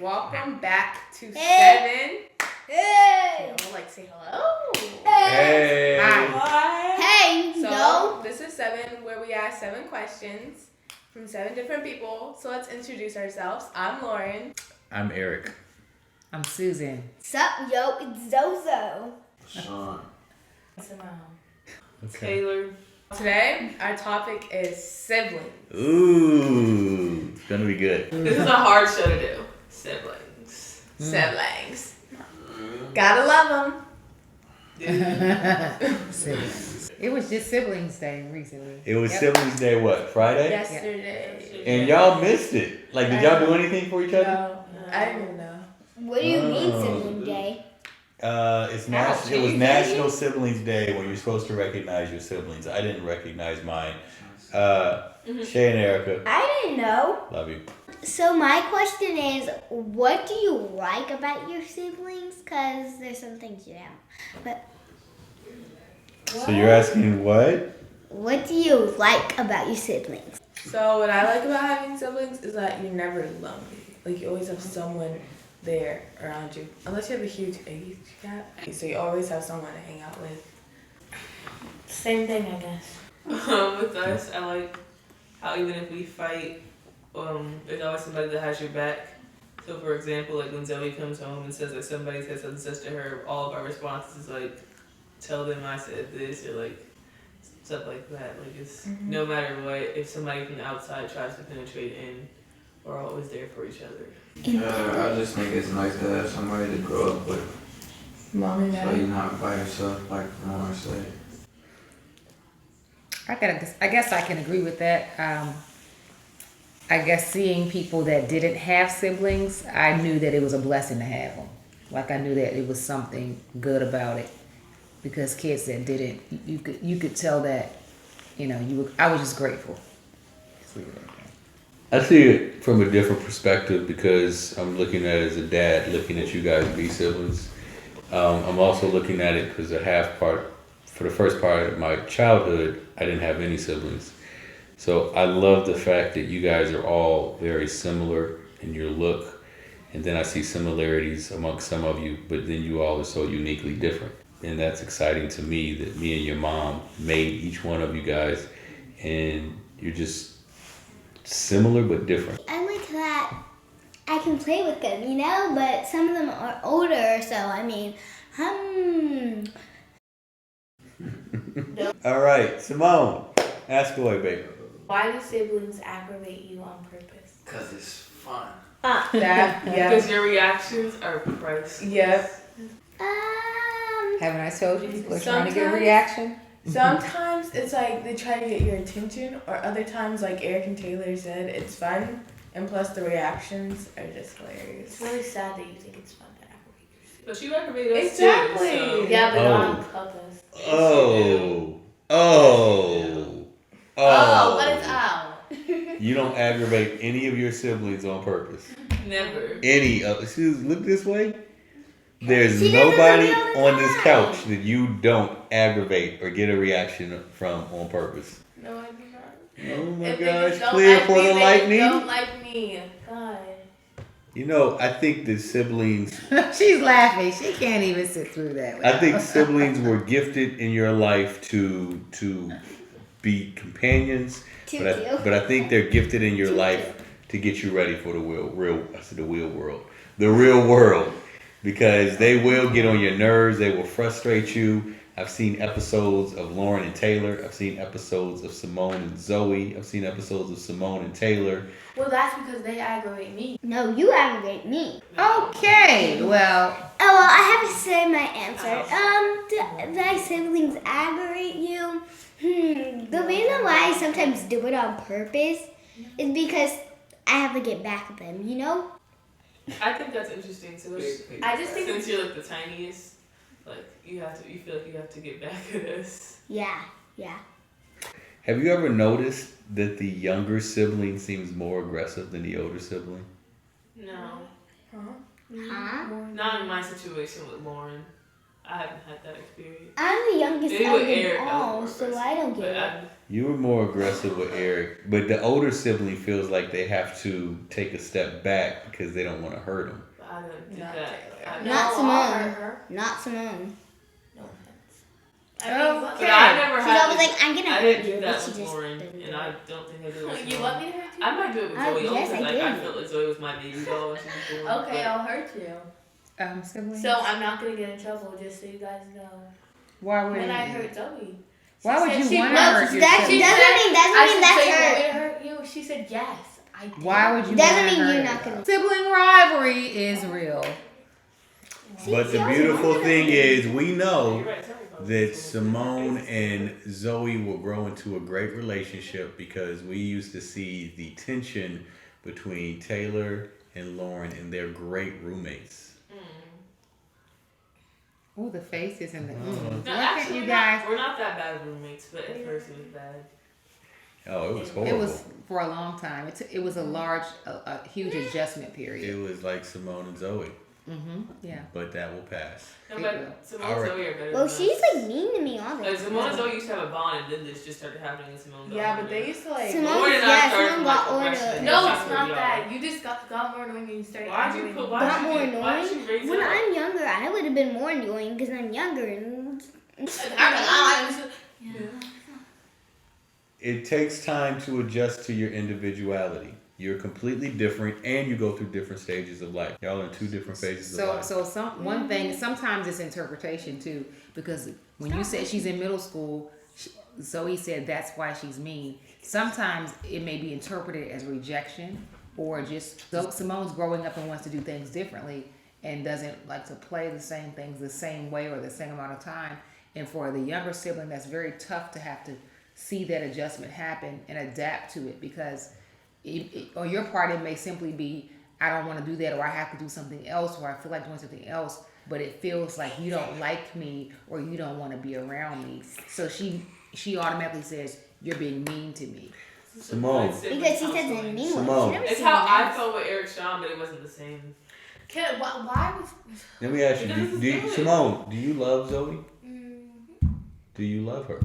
welcome back to 7. Hey! Y'all like say hello? Hey! Hi. Hey! So, no. This is 7, where we ask 7 questions from 7 different people. So let's introduce ourselves. I'm Lauren. I'm Eric. I'm Susan. Sup, yo, it's Zozo. Sean. Simone. Okay. Taylor. Today, our topic is siblings. Ooh, it's gonna be good. This is a hard show to do. Siblings. Siblings. Gotta love Siblings. It was just Siblings Day recently. It was Siblings Day, what, them. Friday? Yesterday. And y'all missed it. Like, did y'all do anything for each other? No, I didn't even know. What do you mean, Oh. sibling day? It was National Siblings Day when you're supposed to recognize your siblings. I didn't recognize mine. Shay and Erica, I didn't know. love you. So my question is, what do you like about your siblings? Because there's some things you don't. But So you're asking what? what do you like about your siblings? So what I like about having siblings is that you're never lonely. Like you always have someone there around you, unless you have a huge age gap. So you always have someone to hang out with. Same thing, I guess. With us, I like how even if we fight, there's always somebody that has your back. So for example, like when Zoe comes home and says that somebody said something such to her, all of our responses is like, tell them I said this, or like stuff like that. Like it's no matter what, if somebody from the outside tries to penetrate in, we're always there for each other. I just think it's nice to have somebody to grow up with. Mom and So dad. you're not by yourself, like Lauren said. I guess I can agree with that. I guess seeing people that didn't have siblings, I knew that it was a blessing to have them. Like I knew that it was something good about it, because kids that didn't, you could tell that, I was just grateful. Just leave it at that. I see it from a different perspective because I'm looking at it as a dad, looking at you guys be siblings. I'm also looking at it because for the first part of my childhood, I didn't have any siblings. So I love the fact that you guys are all very similar in your look. And then I see similarities amongst some of you, but then you all are so uniquely different. And that's exciting to me that me and your mom made each one of you guys, and you're just similar but different. I like that I can play with them, but some of them are older, so All right, Simone, ask away, baby. Why do siblings aggravate you on purpose? Cause it's fun. That, yeah. Because your reactions are priceless. Yep. Haven't I told you people are trying to get a Sometimes- reaction? Sometimes it's like they try to get your attention, or other times, like Eric and Taylor said, it's fun, and plus the reactions are just hilarious. It's really sad that you think it's fun to aggravate yourself. But you aggravate us Exactly. too. So. Yeah, but not Oh. on purpose. Oh, What is out? You don't aggravate any of your siblings on purpose. Never. Any of, Susan, look this way. There's She does it nobody all the on this time. couch that you don't aggravate or get a reaction from on purpose. No, I do not. Oh my If they gosh, just don't clear like for me, the they lightning. Don't like me. God. I think that siblings, She's laughing. She can't even sit through that. I think siblings were gifted in your life to be companions, but I think they're gifted in your life to get you ready for the real world, because they will get on your nerves. They will frustrate you. I've seen episodes of Lauren and Taylor. I've seen episodes of Simone and Zoe. I've seen episodes of Simone and Taylor. Well, that's because they aggravate me. No, you aggravate me. Okay, well, Oh, well, I have to say my answer. Do my siblings aggravate you? The reason why I sometimes do it on purpose is because I have to get back at them, I think that's interesting. So I just think since you're like the tiniest, like you feel like you have to get back at us. Yeah. Have you ever noticed that the younger sibling seems more aggressive than the older sibling? No. Huh? Not in my situation with Lauren. I haven't had that experience. I'm the youngest Maybe of with them Eric, I was all, more so aggressive. I don't get But it. You were more aggressive with Eric, but the older sibling feels like they have to take a step back because they don't want to hurt him. I didn't do Not that. Taylor. No, Not I'll Simone. hurt her. Not Simone. No offense. Oh, but- But I never She's had. always like, I'm gonna I hurt didn't you, do but that she with just Lauren, doesn't do and it. I don't think I did it with You Simone. want me to hurt you? I might do it with Zoe only yes, I because like I did. felt like Zoe was my baby doll when she was born. Okay, but I'll hurt you. Siblings? So I'm not gonna get in trouble, just so you guys know. Why would When you? I hurt Zoe. Why would said you she want to loves hurt your That sibling? doesn't mean I that's said, so you want me her. to hurt you? She said yes. I did. Why would you? Doesn't wanna mean hurt you're her, not gonna- though? Sibling rivalry is real. But the beautiful thing is, we know You're right, sorry, Bob. that Simone and Zoe will grow into a great relationship because we used to see the tension between Taylor and Lauren, and they're great roommates. Oh, the faces and the. No, Why can't actually, you guys? we're not that bad roommates, but at first it was bad. Oh, it was horrible. It was for a long time. It was a large, a huge adjustment period. It was like Simone and Zoe, Yeah. but that will pass. No, It but will. Simone All and right. Zoe are better Well, than us. she's like mean to me all the Like, Simone and time. Zoe used to have a bond, and then this just started happening in Simone and Zoe. Yeah, but they used to like. Simone- Lauren and I Yeah, started Simone from, got like, older. aggression. No, That's it's where not we that. are. You just got more annoying and you started Why'd you arguing. put? Got Why'd more you, why'd you annoying. raise When it up? I'm younger, I would have been more annoying because I'm younger. And It takes time to adjust to your individuality. You're completely different, and you go through different stages of life. Y'all in two different phases of life. So one thing, sometimes it's interpretation too, because when you said she's in middle school, Zoe said that's why she's mean. Sometimes it may be interpreted as rejection, or just Simone's growing up and wants to do things differently and doesn't like to play the same things the same way or the same amount of time. And for the younger sibling, that's very tough to have to see that adjustment happen and adapt to it, because on your part, it may simply be, I don't want to do that, or I have to do something else, or I feel like doing something else, but it feels like you don't like me or you don't want to be around me. So she automatically says, you're being mean to me. Simone. because she doesn't mean Simone. one. She never It's seen how I one. felt with Eric Shawn, but it wasn't the same. Why was? Let me ask you, Because do you it's good. Simone, do you love Zoe? Mm-hmm. Do you love her?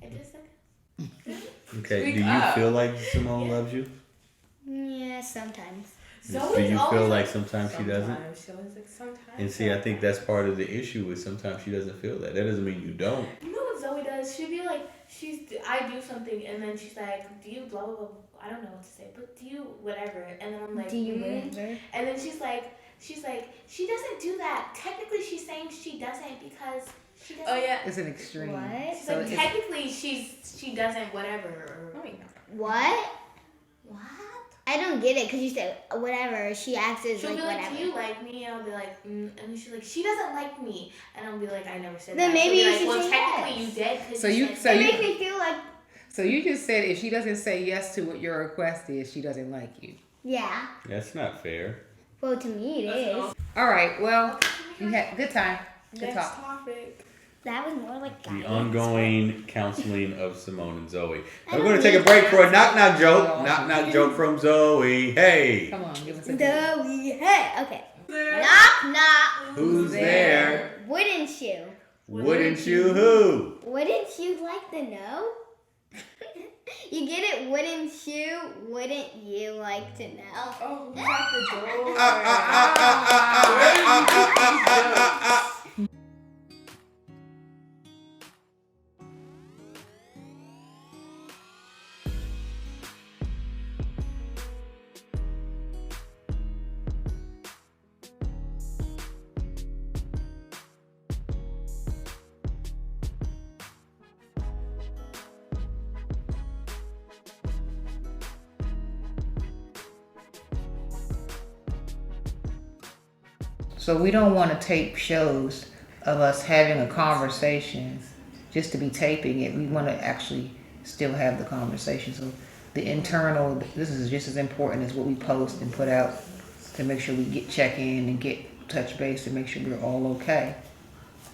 I just said. Okay, Speak do you up. feel like Simone loves you? Yeah, sometimes. Do you feel like sometimes she doesn't? Sometimes she always like sometimes. And see, I think that's part of the issue is sometimes she doesn't feel that. That doesn't mean you don't. You know what Zoe does? She'd be like, I do something, and then she's like, do you blah blah blah? I don't know what to say, but do you whatever? And then I'm like, Do you mm. whatever? And then she's like, she doesn't do that. Technically, she's saying she doesn't because she doesn't. Oh yeah. It's an extreme. What? She's So like, it's- technically, she doesn't whatever. Or, I mean, What? what? I don't get it because you said whatever. She acts as She'll like be like, whatever. do you like me? And I'll be like, and then she's like, she doesn't like me. And I'll be like, I never said Then that. maybe She'll you be should like, well, say technically yes. you did. 'Cause So you you- said so It you- makes me feel like, So you just said if she doesn't say yes to what your request is, she doesn't like you. yeah. That's not fair. Well, to me it is. All right. Well, you had good time. Good next talk. topic. That was more like The guidance. ongoing counseling of Simone and Zoe. I We're don't going to take a need break for a knock knock Oh. joke. Knock knock joke from Zoe. Hey, Come on, give us a Zoe, hey. Okay. Knock knock. who's there? Wouldn't you? Wouldn't you who? Wouldn't you like to know? You get it? Wouldn't you? Wouldn't you like to know? Oh, who's at the door? So we don't want to tape shows of us having a conversation just to be taping it. We want to actually still have the conversation. So the internal, this is just as important as what we post and put out to make sure we check in and get touch base to make sure we're all okay.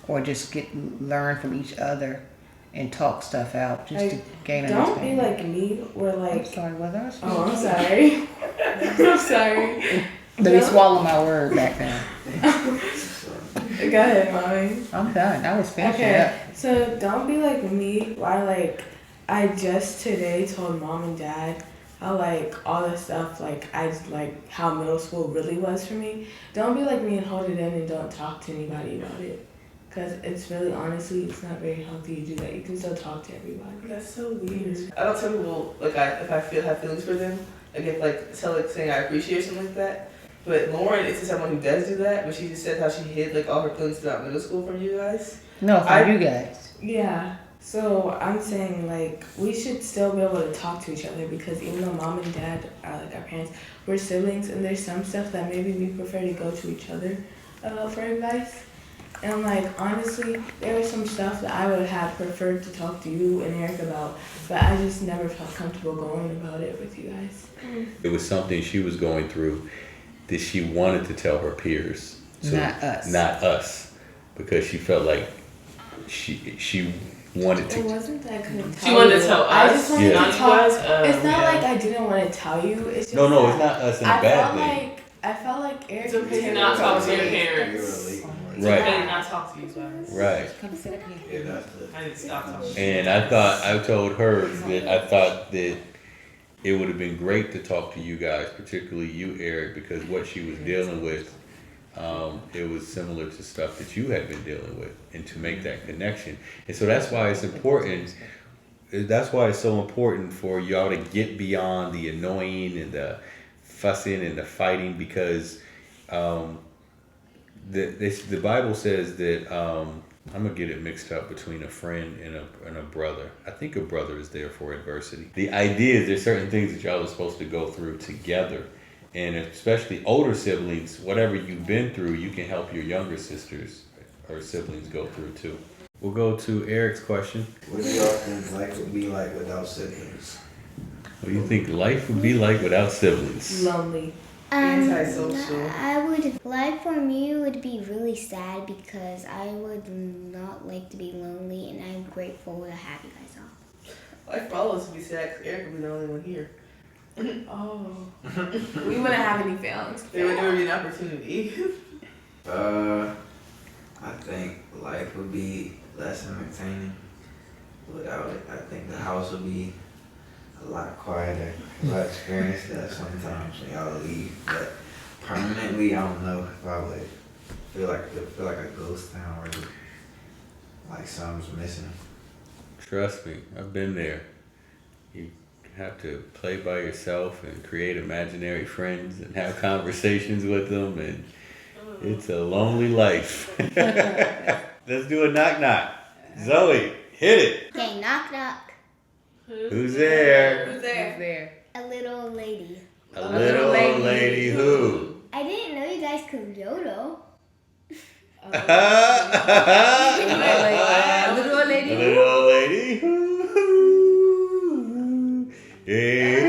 Or just learn from each other and talk stuff out just to gain Don't be understanding. like me. We're I'm like. sorry, was I? Oh, I'm sorry. I'm sorry. Let me swallow my word back down. Go ahead, mommy. I'm done. I was finishing Okay, up. so don't be like me, why like I just today told mom and dad how like all this stuff like I just like how middle school really was for me. Don't be like me and hold it in and don't talk to anybody about it. Cause it's really honestly it's not very healthy to do that. You can still talk to everybody. That's so weird. I don't tell people like if I have feelings for them, like if like tell like saying I appreciate or something like that. But Lauren is someone who does do that, but she just said how she hid like all her feelings throughout middle school from you guys. No, from you guys. Yeah. So I'm saying like we should still be able to talk to each other because even though mom and dad are like our parents, we're siblings and there's some stuff that maybe we prefer to go to each other for advice. And like honestly, there was some stuff that I would have preferred to talk to you and Eric about, but I just never felt comfortable going about it with you guys. It was something she was going through that she wanted to tell her peers. So Not us. Not us. Because she felt like she wanted It to. wasn't that I couldn't tell She wanted you. to tell I us, just wanted not to you talk. guys? It's not like I didn't want to tell you. It's just No, that it's not us in a I bad felt thing. like I felt like Eric It's okay to was not talk to your me. parents. It's Right. okay to not talk to you guys. Right. Come sit up here. Yeah, that's the. I need to stop talking. And I told her that I thought that it would have been great to talk to you guys, particularly you, Eric, because what she was dealing with, it was similar to stuff that you had been dealing with, and to make that connection. And so that's why it's important. That's why it's so important for y'all to get beyond the annoying and the fussing and the fighting, because the Bible says that I'm gonna get it mixed up between a friend and a brother. I think a brother is there for adversity. The idea is there's certain things that y'all are supposed to go through together, and especially older siblings. Whatever you've been through, you can help your younger sisters or siblings go through too. We'll go to Eric's question. What do y'all think life would be like without siblings? What do you think life would be like without siblings? Lonely. Antisocial. Life for me would be really sad because I would not like to be lonely, and I'm grateful to have you guys all. Life for all of us would be sad because Eric would be the only one here. Oh. We wouldn't have any feelings. There would be an opportunity. I think life would be less entertaining without it. I think the house would be a lot quieter. I experienced that sometimes when y'all leave, but permanently, I don't know if I would feel like a ghost town where like something's missing. Trust me, I've been there. You have to play by yourself and create imaginary friends and have conversations with them, and it's a lonely life. Let's do a knock knock. Zoe, hit it. Okay, knock knock. Who's there? Who's Who's there? there? A little old lady. A little old lady who? I didn't know you guys could yodel. A little old A lady. little old lady who? Hey,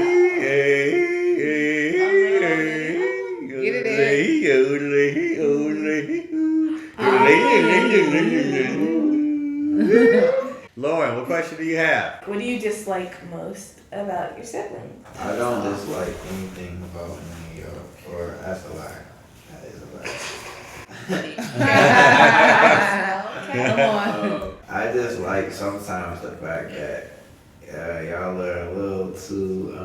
hey, hey. Get it Lauren, what question do you have? What do you dislike most about your sibling? I don't dislike anything about any of y'all, or that's a lie. That is a lie. Come on. I just like sometimes the fact that y'all are a little too,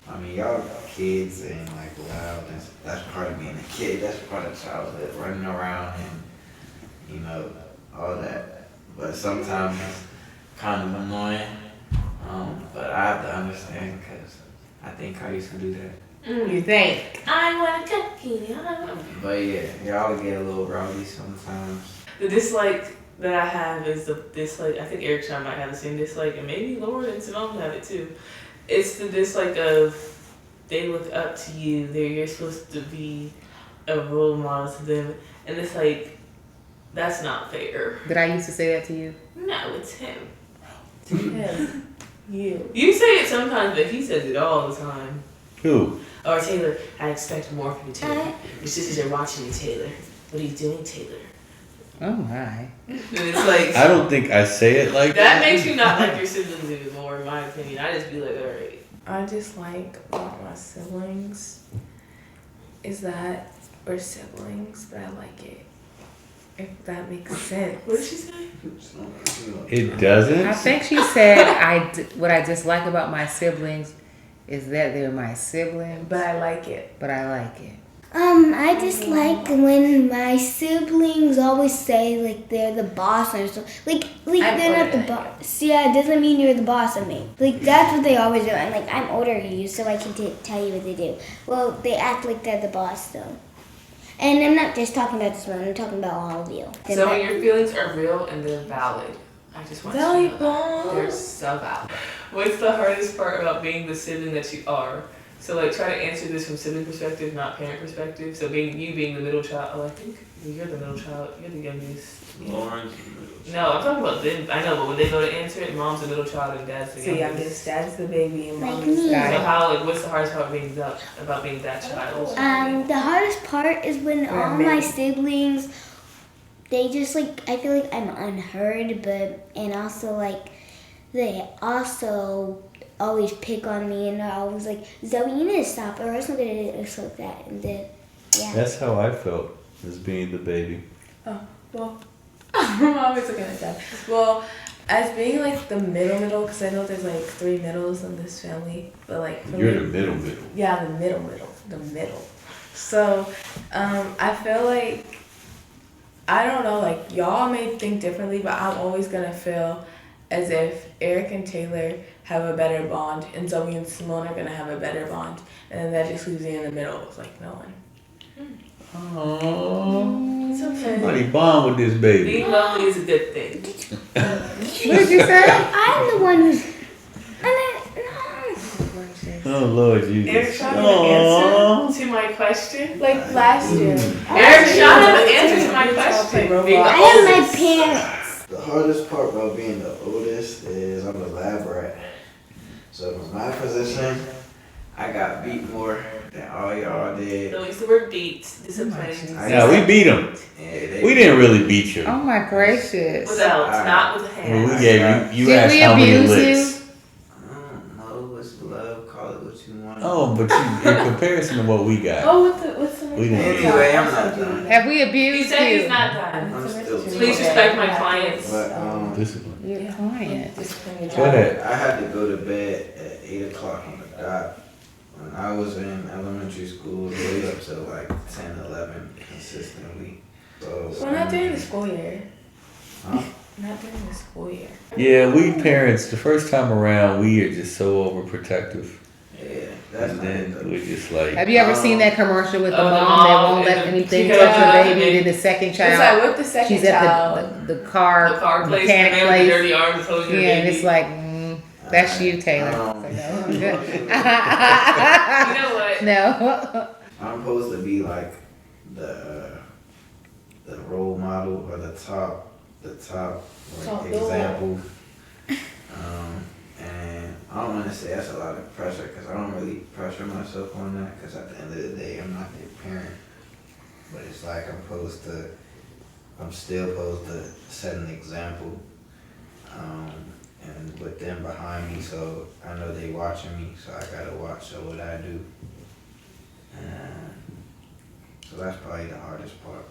I mean, y'all kids and like loud. That's part of being a kid. That's part of childhood, running around and, you know, all that. But sometimes it's kind of annoying. But I have to understand because I think I used to do that. You think? I want a cookie. But yeah, y'all get a little rowdy sometimes. The dislike that I have is the dislike. I think Eric Sean might have the same dislike, and maybe Lauren and Simone have it too. It's the dislike of they look up to you. You're supposed to be a role model to them, and it's like that's not fair. Did I used to say that to you? No, it's him. Him. You. You say it sometimes, but he says it all the time. Who? Or Taylor, I expect more from you, Taylor. Your sisters are watching you, Taylor. What are you doing, Taylor? Oh my. And it's like I don't think I say it like that makes you not like your siblings anymore, in my opinion. I just be like, alright. I dislike about my siblings is that we're siblings, but I like it. If that makes sense. What did she say? It doesn't. I think she said what I dislike about my siblings is that they're my siblings, But I like it. but I like it. I just like when my siblings always say like they're the boss or something. Like I'm they're not older the than boss. Yeah, it doesn't mean you're the boss of me. Like that's what they always do. And like I'm older than you, so I can tell you what they do. Well, they act like they're the boss though. And I'm not just talking about this one. I'm talking about all of you. So when your feelings are real and they're valid, I just want you to know that. Valuable. They're so valid. What's the hardest part about being the sibling that you are? So like try to answer this from sibling perspective, not parent perspective. So being the middle child. Oh, I think you're the middle child. You're the youngest. Lauren's No, I'm talking about them. I know, but when they go to answer it, mom's the middle child and dad's the So youngest. youngest, dad's the baby and Like mom's me. the Got So it. how like what's the hardest part about being that child? The hardest part is when Or all maybe. my siblings, they just like, I feel like I'm unheard, and also like, they also always pick on me and they're always like, Zoe, you need to stop or else I'm gonna do this like that. And then, yeah. That's how I felt as being the baby. Well, I'm always looking at that. Well, as being like the middle, because I know there's like 3 middles in this family, but like for You're me, the middle. yeah, the middle. So, I feel like I don't know, like y'all may think differently, but I'm always gonna feel as if Eric and Taylor have a better bond, and Zoe and Simone are gonna have a better bond, and then that just leaves me in the middle with like no one. Oh, It's okay. somebody bond with this baby. Being lonely is a good thing. What did you say? I'm the one who's. Oh Lord Eric Jesus. Shaw have an answer to my question. Like last year. Eric Shaw have an answer to my question. Being the I have my oldest. parents. The hardest part about being the oldest is I'm a lab rat. So from my position, I got beat more than all y'all did. Don't use the word beats. Discipline. Now we beat them. Yeah, We didn't really beat you. Oh my gracious. With L's, not with a Well, hand. we gave you. You Did asked we how many abuse licks. I don't know what's love, call it what you want. Oh, but you, in comparison to what we got, Oh, what's the We didn't. Anyway, I'm not done. Have we He abused said he's you? not done. I'm still Please respect my clients. But discipline. Your client. Go ahead. I had to go to bed at 8 o'clock on the dot. When I was in elementary school, really up to like 10, 11 consistently. So Well, not during the school year. Huh? Not during the school year. Yeah, we parents, the first time around, we are just so overprotective. Yeah, that's And not then it. we're just like, Have you ever seen that commercial with the Oh, the mom that mom won't let and the- anything she touch her goes, baby? Then the second It's like child, with the second she's at child. the car, The car place, the mechanic man with the place. dirty arms holding your Yeah, and baby. it's like, that's you, Taylor. You know what? No. I'm supposed to be like the role model or the top Top like, dog. example. And I don't want to say that's a lot of pressure because I don't really pressure myself on that because at the end of the day I'm not their parent. But it's like I'm still supposed to set an example. And with them behind me, so I know they watching me, so I gotta watch what I do. So that's probably the hardest part.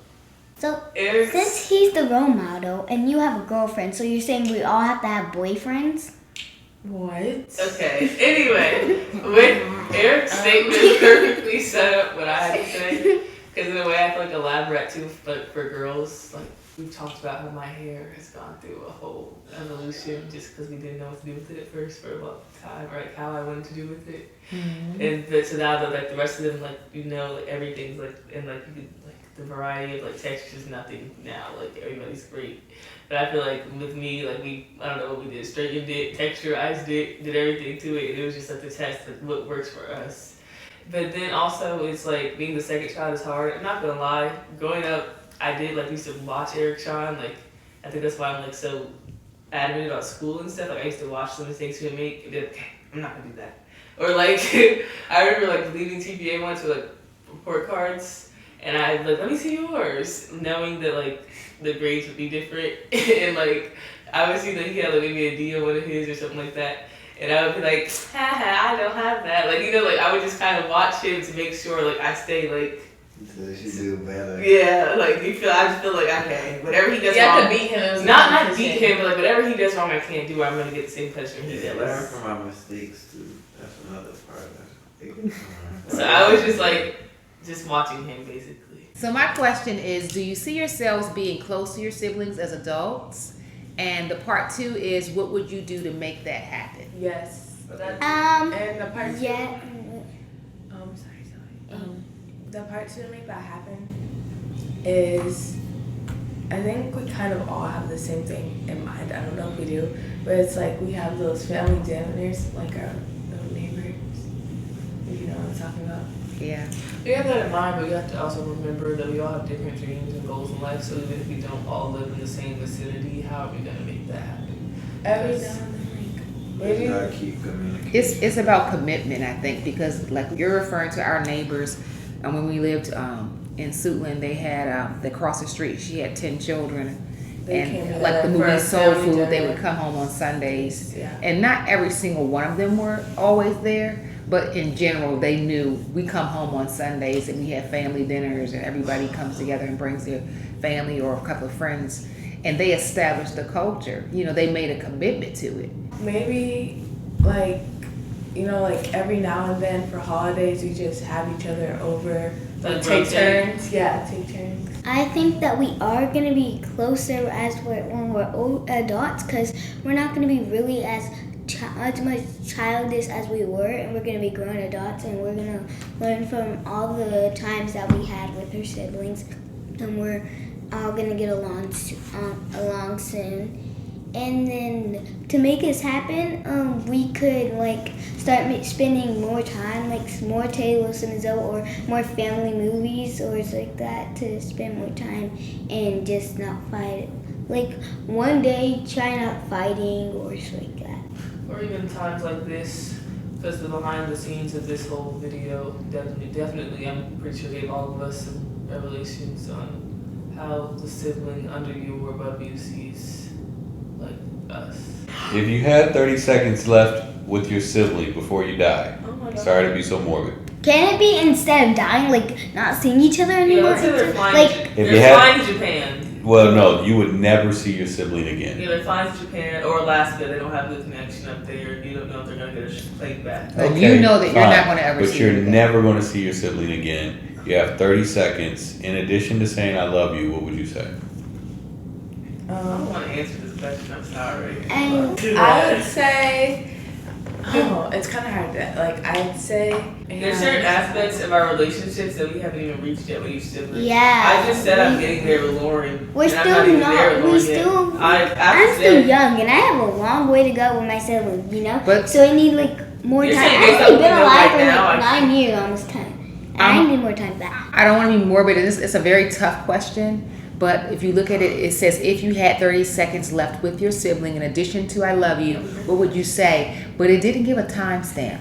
So, Eric's since he's the role model and you have a girlfriend, so you're saying we all have to have boyfriends? What? okay. Anyway, with Eric's statement perfectly set up what I had to say. Because in a way, I feel like a lab rat too, but for girls, like we've talked about how my hair has gone through a whole evolution just because we didn't know what to do with it at first for a long time, right? How I wanted to do with it, and but so now that like the rest of them, like you know, like everything's like and like you could like the variety of like textures, nothing now. Like everybody's great, but I feel like with me, like I don't know what we did, straightened it, texturized it, did everything to it, and it was just like the test of what works for us. But then also it's like being the second child is hard. I'm not gonna lie. Growing up, I did like used to watch Eric Sean. Like I think that's why I'm like so adamant about school and stuff. Like I used to watch some mistakes he would make and be like, okay, I'm not gonna do that. Or like I remember like leaving TPA once with like report cards, and I like let me see yours, knowing that like the grades would be different, and like I would see that he had like maybe a D on one of his or something like that. And I would be like, haha, I don't have that. Like, you know, like I would just kind of watch him to make sure like I stay like So she do better. Yeah, like I just feel like okay, whatever he does You have wrong. to beat him. It was Not beat him, but like whatever he does wrong, I can't do. I'm gonna get the same punishment he Yeah, does. learn from my mistakes too. That's another part. That's big. So I was just like, just watching him basically. So my question is, do you see yourselves being close to your siblings as adults? And the part 2 is, what would you do to make that happen? Yes. And the part two. Yeah. Sorry. The part 2 to make that happen is, I think we kind of all have the same thing in mind. I don't know if we do, but it's like we have those family dinners, like our little neighbors. You know what I'm talking about? Yeah. You have that in mind, but you have to also remember that we all have different dreams and goals in life. So even if we don't all live in the same vicinity, how are we gonna make that happen? Every now and then, You maybe. gotta keep communicating. It's about commitment, I think, because like you're referring to our neighbors, and when we lived in Suitland, they had across the street. She had 10 children, They and came like the together for movie a Soul family Food, they dinner. would come home on Sundays, Yeah. and not every single one of them were always there. But in general, they knew we come home on Sundays and we have family dinners, and everybody comes together and brings their family or a couple of friends, and they established the culture. You know, they made a commitment to it. Maybe, like, you know, like every now and then for holidays, we just have each other over. Like Take rotate. turns. Yeah, take turns. I think that we are gonna be closer when we're old adults, because we're not gonna be really as much childish as we were, and we're gonna be grown adults, and we're gonna learn from all the times that we had with our siblings, and we're all gonna get along soon. And then to make this happen, we could like start spending more time, like more Taylor Swift or more family movies or it's like that, to spend more time and just not fight. Like one day, try not fighting or it's like that. Or even times like this, because the behind the scenes of this whole video definitely, I'm pretty sure gave all of us some revelations on how the sibling under you or above you sees like us. If you had 30 seconds left with your sibling before you die, Oh my God. sorry to be so morbid. Can it be instead of dying, like not seeing each other Yeah, anymore? let's say they're flying. Like If they're you had- flying to Japan. Well, no, you would never see your sibling again. Yeah, they're flying to Japan or Alaska. They don't have good connection up there. You don't know if they're gonna get a plane back. And you know that you're fine. not going to ever But see you're it again. never going to see your sibling again. You have 30 seconds. In addition to saying I love you, what would you say? I don't want to answer this question. I'm sorry. I would say, it's kind of hard to, like, I'd say. There's certain aspects of our relationships that we haven't even reached yet with each sibling. yeah. I just said I'm getting there with Lauren. We're and still I'm not even not- there with we Lauren still- yet. I'm still young and I have a long way to go with my siblings, you know? But- so I need like more You're time. saying I've based on only what been we know alive right for now, like I 9 years, almost 10. And I need more time back. I don't want to be morbid. It's a very tough question. But if you look at it, it says if you had 30 seconds left with your sibling, in addition to I love you, what would you say? But it didn't give a timestamp.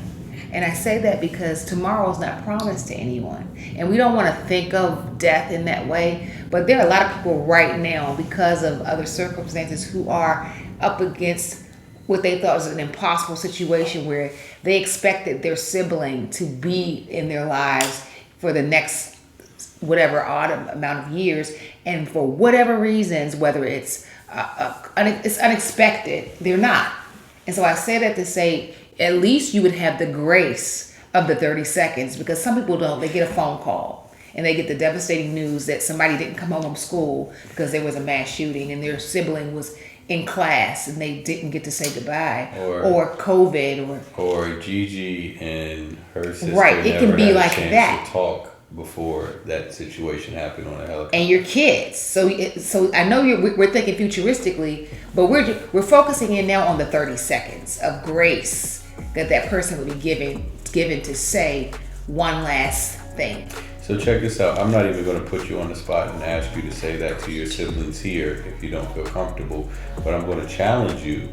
And I say that because tomorrow's not promised to anyone. And we don't want to think of death in that way. But there are a lot of people right now, because of other circumstances, who are up against what they thought was an impossible situation where they expected their sibling to be in their lives for the next whatever odd amount of years, and for whatever reasons, whether it's unexpected, they're not. And so I say that to say, at least you would have the grace of the 30 seconds, because some people don't. They get a phone call and they get the devastating news that somebody didn't come home from school because there was a mass shooting and their sibling was in class and they didn't get to say goodbye, or COVID, or Gigi and her sister Right, it never can be had a like chance that. to talk before that situation happened on a helicopter. and your kids. So I know we're thinking futuristically, but we're focusing in now on the 30 seconds of grace that person would be given to say one last thing. So check this out. I'm not even going to put you on the spot and ask you to say that to your siblings here if you don't feel comfortable, but I'm going to challenge you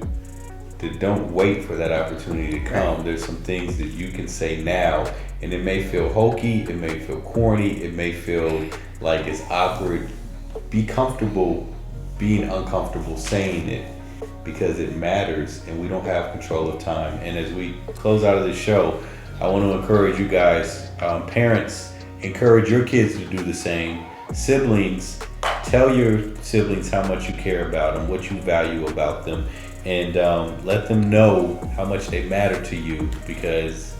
to don't wait for that opportunity to come. There's some things that you can say now, and it may feel hokey, it may feel corny, it may feel like it's awkward. Be comfortable being uncomfortable saying it, because it matters and we don't have control of time. And as we close out of the show, I want to encourage you guys, parents encourage your kids to do the same. Siblings, tell your siblings how much you care about them, what you value about them, and let them know how much they matter to you, because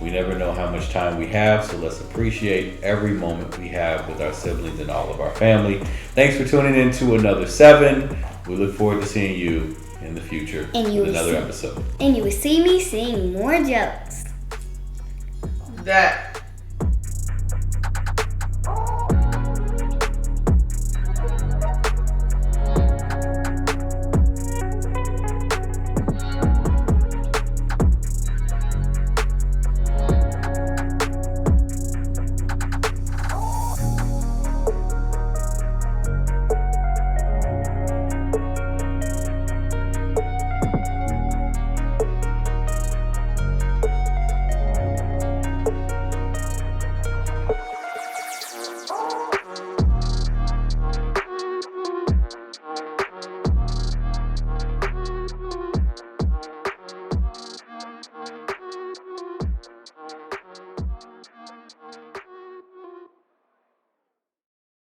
we never know how much time we have, so let's appreciate every moment we have with our siblings and all of our family. Thanks for tuning in to another 7. We look forward to seeing you in the future with another episode. And you will see me saying more jokes. That